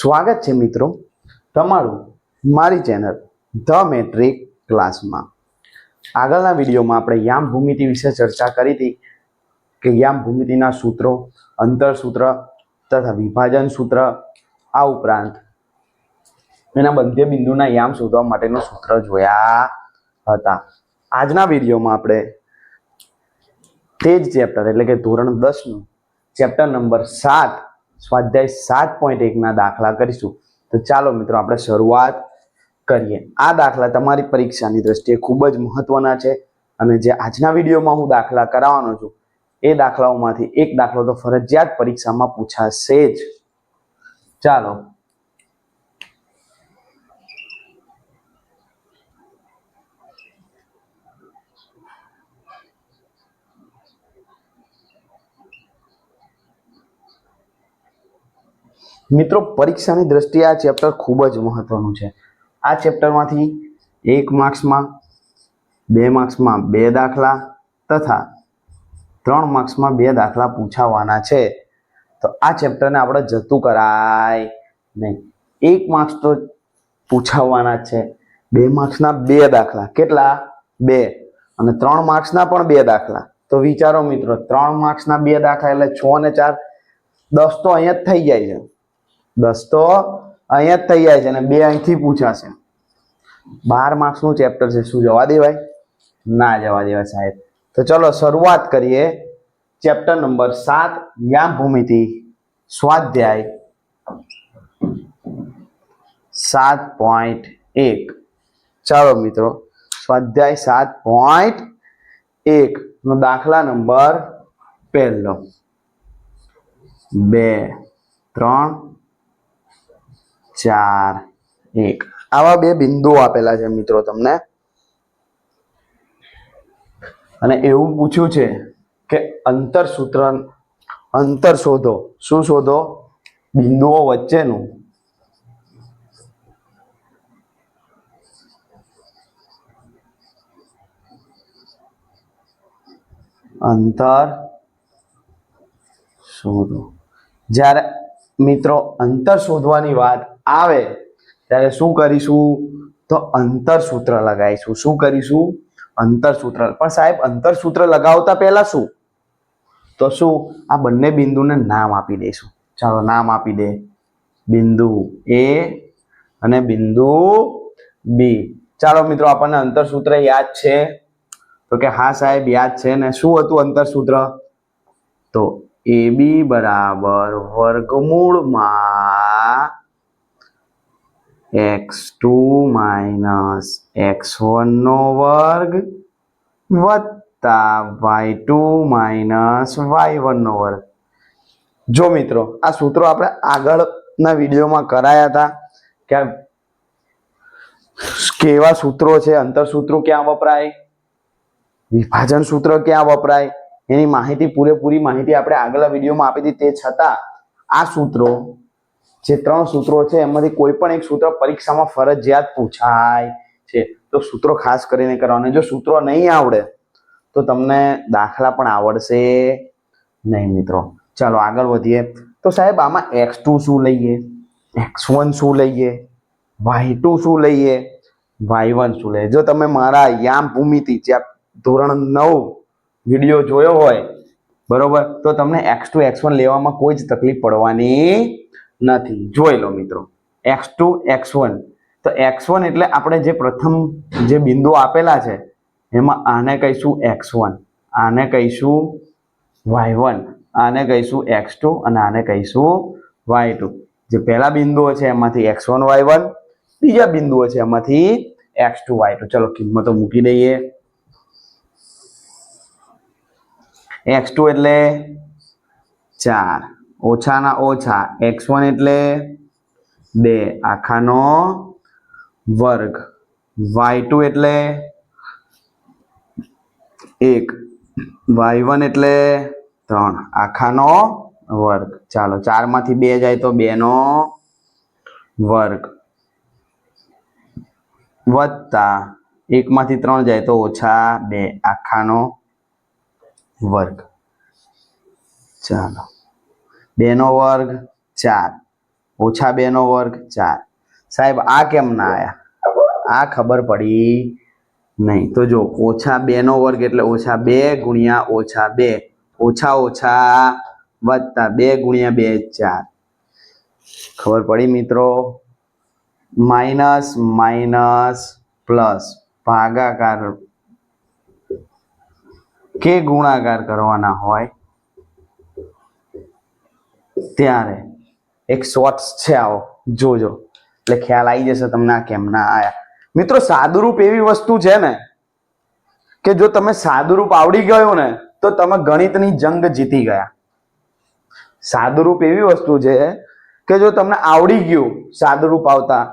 સ્વાગત છે મિત્રો તમારું મારી ચેનલ ધ મેટ્રિક ક્લાસમાં। આગળના વિડીયોમાં આપણે યામ ભૂમિતિ વિશે ચર્ચા કરી હતી કે યામ ભૂમિતિના સૂત્રો, અંતર સૂત્ર તથા વિભાજન સૂત્ર, આ ઉપરાંત એના બંને બિંદુના યામ શોધવા માટેનું સૂત્ર જોયા હતા। આજના વિડીયોમાં આપણે તે જ ચેપ્ટર એટલે કે ધોરણ 10નું ચેપ્ટર નંબર 7 સ્વાધ્યાય 7.1 ના દાખલા કરીશું। તો ચાલો મિત્રો આપણે શરૂઆત કરીએ। આ દાખલા તમારી પરીક્ષાની દ્રષ્ટિએ ખૂબ જ મહત્વના છે અને જે આજના વિડીયોમાં હું દાખલા કરાવવાનો છું એ દાખલાઓમાંથી એક દાખલો તો ફરજિયાત પરીક્ષામાં પૂછાશે જ। ચાલો મિત્રો, પરીક્ષાની દ્રષ્ટિએ આ ચેપ્ટર ખૂબ જ મહત્વનું છે। આ ચેપ્ટરમાંથી 1 માર્ક્સમાં 2 માર્ક્સમાં 2 દાખલા તથા 3 માર્ક્સમાં 2 દાખલા પૂછાવાના છે। તો આ ચેપ્ટરને આપણે જતું કરાય નહીં। 1 માર્ક્સ તો પૂછાવાના જ છે, 2 માર્ક્સના 2 દાખલા, કેટલા 2, અને 3 માર્ક્સના પણ 2 દાખલા। તો વિચારો મિત્રો, 3 માર્ક્સના 2 દાખલા એટલે 6 ને 4 10 તો અહીંયા જ થઈ જાય છે। 10 તો અહીંયા જ થઈ જાય છે અને 2 અહીંથી પૂછાશે। 12 માર્ક્સનું ચેપ્ટર છે, શું જવા દેવાય? ના જવા દેવાય સાહેબ। તો ચલો શરૂઆત કરીએ ચેપ્ટર નંબર 7 યામ ભૂમિતિ, સ્વાધ્યાય 7.1। ચાલો મિત્રો, સ્વાધ્યાય 7.1 નો દાખલા નંબર 1, 2, 3, 4, 1 આવા 2 બિંદુઓ આપેલા છે મિત્રો તમને, અને એવું પૂછ્યું છે કે અંતર શોધો। શું શોધો? બિંદુઓ વચ્ચેનું અંતર શોધો। જ્યારે મિત્રો અંતર શોધવાની વાત આવે ત્યારે શું કરીશું? તો અંતર સૂત્ર લગાવીશું। શું કરીશું? અંતર સૂત્ર। પણ સાહેબ અંતર સૂત્ર લગાવતા પહેલા શું? તો શું આ બંને બિંદુને નામ આપી દઈશું। ચાલો નામ આપી દે, બિંદુ A અને બિંદુ B। ચાલો મિત્રો, આપણને અંતર સૂત્ર યાદ છે? તો કે હા સાહેબ યાદ છે ને। શું હતું અંતર સૂત્ર? તો AB બરાબર વર્ગમૂળમાં x2 માઇનસ x1 નો વર્ગ વત્તા y2 માઇનસ y1 નો વર્ગ। જો મિત્રો, આ સૂત્રો આપણે આગળના વિડીયોમાં કરાયા હતા કે કેવા સૂત્રો છે, અંતર સૂત્રો ક્યાં વપરાય, વિભાજન સૂત્ર ક્યાં વપરાય, એની માહિતી, પૂરેપૂરી માહિતી આપણે આગળના વિડીયોમાં આપી હતી। તે છતાં આ સૂત્રો, જે 3 સૂત્રો છે એમાંથી કોઈ પણ એક સૂત્ર પરીક્ષામાં ફરજિયાત પૂછાય છે। તો સૂત્રો ખાસ કરીને કરવાના। જો સૂત્રો નહીં આવડે તો તમને દાખલા પણ આવડશે નહીં મિત્રો। ચાલો આગળ વધીએ। તો સાહેબ આમાં x2 શું લઈએ, x1 શું લઈએ, y2 શું લઈએ, y1 શું લઈએ? જો તમે મારા યામ ભૂમિતિ ધોરણ 9 વિડીયો જોયો હોય બરોબર, તો તમને x2 x1 લેવામાં કોઈ જ તકલીફ પડવાની નથી। જોઈ લો મિત્રો, x2 x1। તો x1 એટલે આપણે જે પ્રથમ જે બિંદુ આપેલા છે એમાં આને કહીશું x1, આને કહીશું y1, આને કહીશું x2 અને આને કહીશું y2। જે પહેલા બિંદુઓ છે એમાંથી x1 y1, બીજા બિંદુઓ છે એમાંથી x2 y2। ચલો કિંમતો મૂકી દઈએ। x2 એટલે 4, ઓછાના ઓછા x1 એટલે 2 આખાનો વર્ગ, y2 એટલે 1, y1 એટલે 3 આખાનો વર્ગ। ચાલો 4 માંથી 2 જાય તો 2 નો વર્ગ વત્તા 1 માંથી 3 જાય તો ઓછા 2 આખાનો વર્ગ। ચાલો 2 નો વર્ગ 4 ઓછા 2 નો વર્ગ 4. સાહેબ આ કેમ ના આયા? આ ખબર પડી નહીં. તો જો ઓછા 2 નો વર્ગ એટલે ઓછા 2 ગુણ્યા ઓછા 2 ઓછા ઓછા વત્તા 2 ગુણ્યા 2 4. ખબર પડી મિત્રો? માઇનસ માઇનસ પ્લસ ભાગાકાર કે ગુણાકાર કરવાના હોય ત્યારે એક શોર્ટ્સ છે, આવો જોજો એટલે ખ્યાલ આવી જશે તમને આ કેમ ના આયા. મિત્રો સાદુરૂપ એવી વસ્તુ છે ને કે જો તમે સાદુરૂપ આવડી ગયો ને તો તમે ગણિતની જંગ જીતી ગયા. સાદુરૂપ એવી વસ્તુ છે કે જો તમને આવડી ગયું સાદુરૂપ આપતા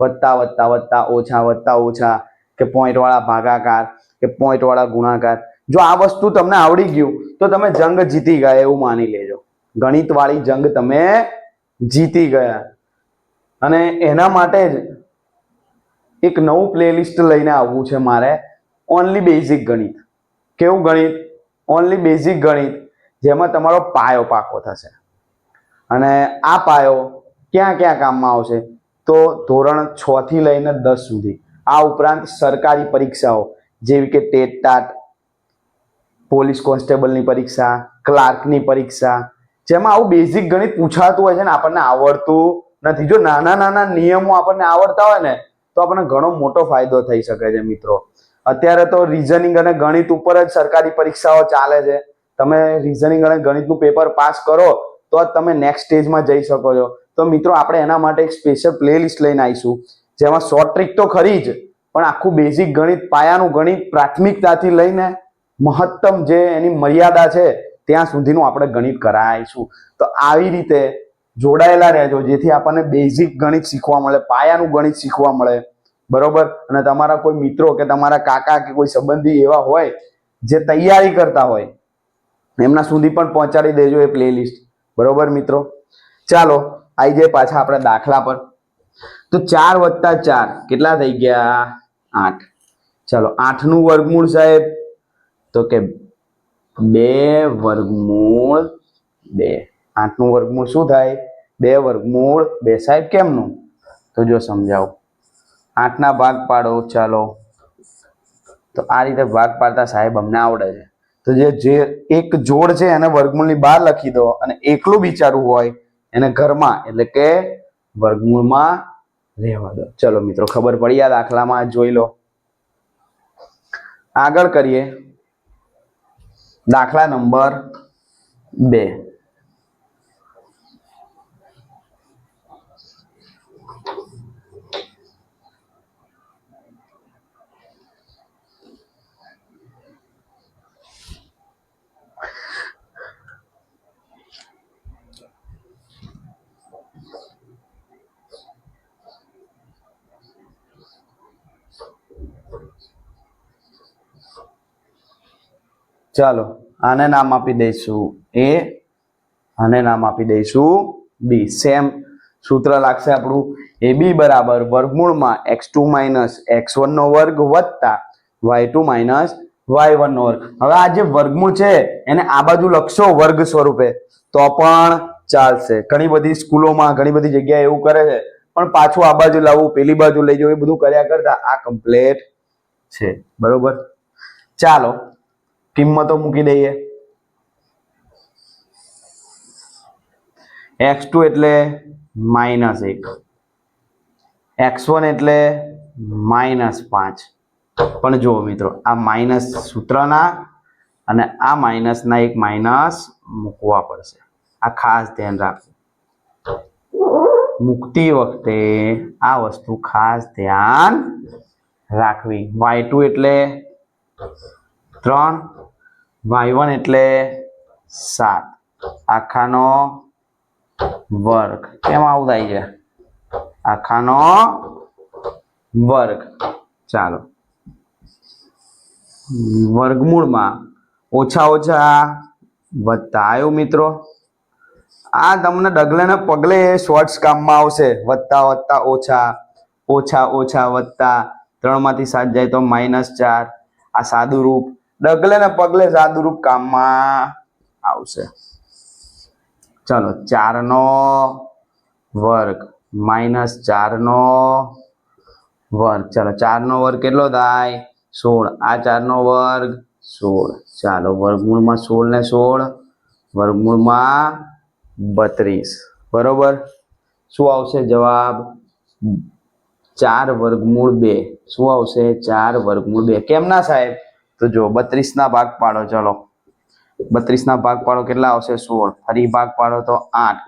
વત્તા વત્તા વત્તા ઓછા કે પોઈન્ટ વાળા ભાગાકાર કે પોઈન્ટ વાળા ગુણાકાર, જો આ વસ્તુ તમને આવડી ગયું તો તમે જંગ જીતી ગયા એવું માની લેજો. ગણિત વાળી જંગ તમે જીતી ગયા. અને એના માટે જ એક નવું પ્લેલિસ્ટ લઈને આવવું છે મારે, ઓનલી બેઝિક ગણિત. કેવું ગણિત? ઓનલી બેઝિક ગણિત, જેમાં તમારો પાયો પાકો થશે. અને આ પાયો ક્યાં ક્યાં કામમાં આવશે? તો ધોરણ 6 થી લઈને 10 સુધી. આ ઉપરાંત સરકારી પરીક્ષાઓ જેવી કે ટેટ ટાટ, પોલીસ કોન્સ્ટેબલની પરીક્ષા, ક્લાર્કની પરીક્ષા, જેમાં આવું બેઝિક ગણિત પૂછાતું હોય છે ને આપણને આવડતું નથી. જો નાના નાના નિયમો આપણને આવડતા હોય ને તો આપણને ઘણો મોટો ફાયદો થઈ શકે છે મિત્રો. અત્યારે તો રીઝનિંગ અને ગણિત ઉપર જ સરકારી પરીક્ષાઓ ચાલે છે. તમે રીઝનિંગ અને ગણિતનું પેપર પાસ કરો તો જ તમે નેક્સ્ટ સ્ટેજમાં જઈ શકો છો. તો મિત્રો આપણે એના માટે એક સ્પેશિયલ પ્લેલિસ્ટ લઈને આવીશું, જેમાં શોર્ટ ટ્રીક તો ખરી જ, પણ આખું બેઝિક ગણિત, પાયાનું ગણિત, પ્રાથમિકતાથી લઈને મહત્તમ જે એની મર્યાદા છે ત્યાં સુધીનું આપણે ગણિત કરાવીશું. તો આવી રીતે જોડાયેલા રહેજો, જેથી આપણને બેઝિક ગણિત શીખવા મળે, પાયાનું ગણિત શીખવા મળે. બરોબર? અને તમારા કોઈ મિત્રો કે તમારા કાકા કે કોઈ સંબંધી એવા હોય જે તૈયારી કરતા હોય, એમના સુધી પણ પહોંચાડી દેજો એ પ્લેલિસ્ટ. બરોબર મિત્રો? ચાલો આવી જાય પાછા આપણે દાખલા પર. તો 4 + 4 કેટલા થઈ ગયા? 8. ચાલો 8 નું વર્ગમૂળ સાહેબ, તો કે 2 વર્ગમૂળ 2. 8 નું વર્ગમૂળ શું થાય? 2 વર્ગમૂળ 2. સાહેબ કેમનું? તો જો સમજાવું. 8 ના ભાગ પાડો. ચાલો તો આ રીતે ભાગ પાડતા સાહેબ અમને આવડે છે. તો જે એક જોડ છે એને વર્ગમૂળની બહાર લખી દો, અને એકલું બિચારું હોય એને ઘરમાં એટલે કે વર્ગમૂળમાં રહેવા દો. ચલો મિત્રો ખબર પડી આ દાખલામાં, જોઈ લો. આગળ કરીએ દાખલા નંબર 2. ચાલો આને નામ આપી દઈશું A, આને નામ આપી દઈશું B. સેમ સૂત્ર લાગશે આપણું. AB બરાબર વર્ગમૂળમાં x2 - x1 નો વર્ગ વત્તા y2 - y1 નો વર્ગ. હવે આ જે વર્ગમૂળ છે એને આ બાજુ લખશો વર્ગ સ્વરૂપે તો પણ ચાલશે. ઘણી બધી સ્કૂલોમાં ઘણી બધી જગ્યાએ એવું કરે છે, પણ પાછું આ બાજુ લાવવું, પેલી બાજુ લઈ જવું, એ બધું કર્યા કરતા આ કમ્પ્લીટ છે. બરોબર? ચાલો કિંમતો મૂકી દઈએ. x2 એટલે -1, x1 એટલે -5. પણ જુઓ મિત્રો, આ માઇનસ સૂત્રના અને આ માઇનસના એક માઇનસ મૂકવા પડશે. આ ખાસ ધ્યાન રાખવું. મૂકતી વખતે આ વસ્તુ ખાસ ધ્યાન રાખવી. y2 એટલે 3, y1 એટલે 7 આખાનો વર્ગ. કેમ આવું થાય છે? આખાનો વર્ગ. ચાલો વર્ગમૂળમાં ઓછા ઓછા વત્તા આવ્યું મિત્રો. આ તમને ડગલે ને પગલે શોર્ટ્સ કામમાં આવશે. વત્તા વત્તા ઓછા, ઓછા ઓછા વત્તા, 3 માંથી 7 જાય તો -4. આ સાદું રૂપ, ડગલે ને પગલે સાદું રૂપ કામમાં આવશે. ચલો 4 નો વર્ગ માઇનસ 4 નો વર્ગ. ચાલો 4 નો વર્ગ કેટલો થાય? 16. આ 4 નો વર્ગ 16. ચાલો વર્ગમૂળમાં 16 ને 16 વર્ગમૂળમાં 32. બરોબર. શું આવશે જવાબ? 4 વર્ગમૂળ 2. શું આવશે? 4 વર્ગમૂળ 2. કેમ ના સાહેબ? તો જો 32 ના ભાગ પાડો. ચલો 32 ના ભાગ પાડો કેટલા આવશે? 16. ફરી ભાગ પાડો તો 8.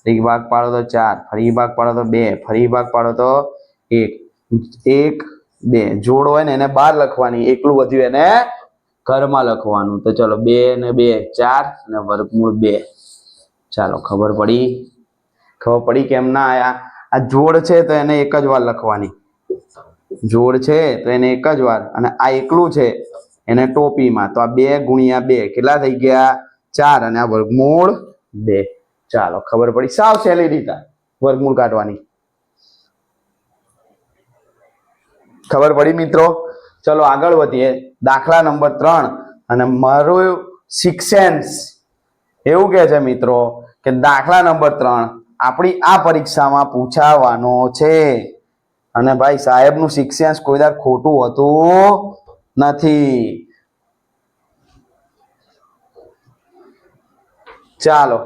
ફરી ભાગ પાડો તો 4. ફરી ભાગ પાડો તો 2. ફરી ભાગ પાડો તો 1. 1 2 જોડ હોય ને એને બહાર લખવાની, એકલું વધ્યું એને ઘરમાં લખવાનું. તો ચલો 2 ને 2 4 અને વર્ગમૂળ 2. ચાલો ખબર પડી કેમ ના આયા? આ જોડ છે તો એને એક જ વાર લખવાની, જોડ છે તો એને એક જ વાર, અને આ એકલું છે એને ટોપીમાં. તો આ 2 ગુણ્યા 2 કેટલા થઈ ગયા? 4 અને આ વર્ગમૂળ 2. ચાલો ખબર પડી. સાવ સહેલી રીતે વર્ગમૂળ કાઢવાની. ખબર પડી મિત્રો? ચલો આગળ વધીએ. દાખલા નંબર 3. અને મારું શિક્ષણ એવું કહે છે મિત્રો કે દાખલા નંબર 3 આપણી આ પરીક્ષામાં પૂછાવાનો છે. અને ભાઈ સાહેબનું શિક્ષણ કોઈ વાર ખોટું હોતું નથી. ચાલો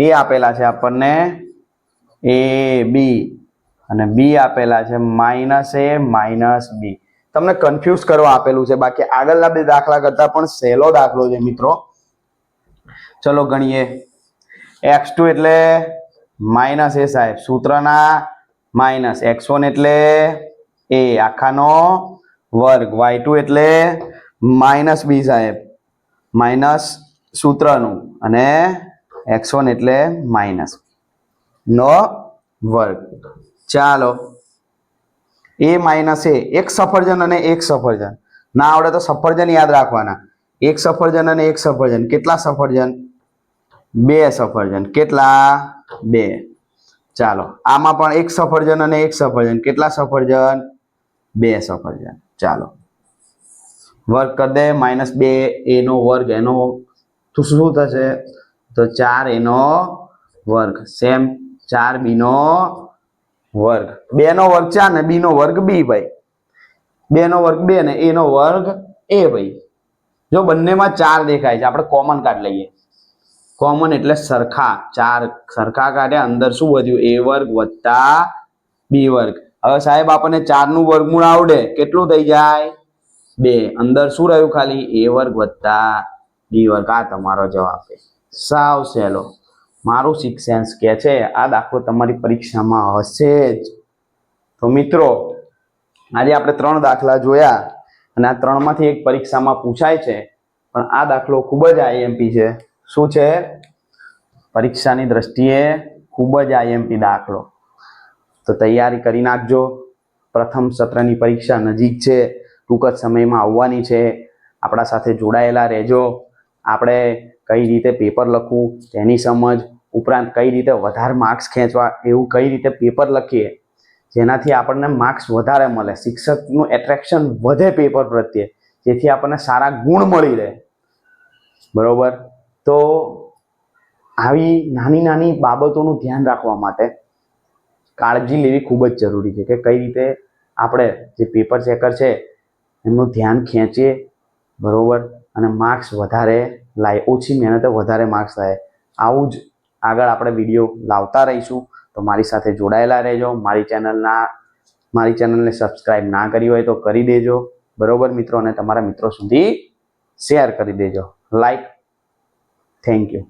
એ આપેલા છે આપણને a b અને b આપેલા છે -a -b. તમને કન્ફ્યુઝ કરવા આપેલું છે, બાકી આગળના બે દાખલા કરતા પણ સહેલો દાખલો છે મિત્રો. ચલો ગણીએ. x2 એટલે માઇનસ a સાહેબ, સૂત્રના માઇનસ. x1 એટલે a આખાનો વર્ગ. y2 એટલે માઇનસ b સાહેબ, માઇનસ સૂત્રનું, અને x1 એટલે માઇનસ નો વર્ગ. ચાલો a માઇનસ a, એક સફરજન અને એક સફરજન. ના આવડે તો સફરજન યાદ રાખવાના. એક સફરજન અને એક સફરજન. કેટલા સફરજન? 2 સફરજન. કેટલા? 2. ચાલો આમાં પણ એક સફરજન અને એક સફરજન. કેટલા સફરજન? 2 સફરજન. ચાલો વર્ગ કરી દે. -2 a નો વર્ગ, એનો તો શું થશે? તો 4 a નો વર્ગ. સેમ 4 b નો વર્ગ. 2 નો વર્ગ 4 ને b નો વર્ગ b ભાઈ. 2 નો વર્ગ 2 ને a નો વર્ગ a ભાઈ. જો બંનેમાં 4 દેખાય છે, આપણે કોમન કાઢ લઈએ. કોમન એટલે સરખા. 4 સરખા કાઢ્યા, અંદર શું વધ્યું? a વર્ગ વત્તા b વર્ગ. હવે સાહેબ આપણને 4 નું વર્ગમૂળ આવડે, કેટલું થઈ જાય? 2. અંદર શું રહ્યું? ખાલી a વર્ગ વત્તા b વર્ગ. આ તમારો જવાબ છે. સાવ સહેલો. મારું શિક્ષણ કે છે આ દાખલો તમારી પરીક્ષામાં હશે જ. તો મિત્રો આજે આપણે 3 દાખલા જોયા, અને આ 3 માંથી એક પરીક્ષામાં પૂછાય છે. પણ આ દાખલો ખૂબ જ IMP છે. શું છે? પરીક્ષાની દ્રષ્ટિએ ખૂબ જ IMP દાખલો. તો તૈયારી કરી નાખજો. પ્રથમ સત્રની પરીક્ષા નજીક છે, ટૂંક જ સમયમાં આવવાની છે. આપણા સાથે જોડાયેલા રહેજો. આપણે કઈ રીતે પેપર લખવું તેની સમજ, ઉપરાંત કઈ રીતે વધારે માર્ક્સ ખેંચવા, એવું કઈ રીતે પેપર લખીએ જેનાથી આપણને માર્ક્સ વધારે મળે, શિક્ષકનું એટ્રેક્શન વધે પેપર પ્રત્યે, જેથી આપણને સારા ગુણ મળી રહે. બરોબર. તો આવી નાની નાની બાબતોનું ધ્યાન રાખવા માટે કાળજી લેવી ખૂબ જ જરૂરી છે, કે કઈ રીતે આપણે જે પેપર ચેકર છે એમનું ધ્યાન ખેંચીએ. બરોબર. અને માર્ક્સ વધારે લાય, ઓછી મહેનતે વધારે માર્ક્સ લાય. આવું જ આગળ આપણે વિડીયો લાવતા રહીશું. તો મારી સાથે જોડાયેલા રહેજો. મારી ચેનલને સબસ્ક્રાઇબ ના કરી હોય તો કરી દેજો. બરોબર મિત્રો. અને તમારા મિત્રો સુધી શેર કરી દેજો. લાઈક. Thank you.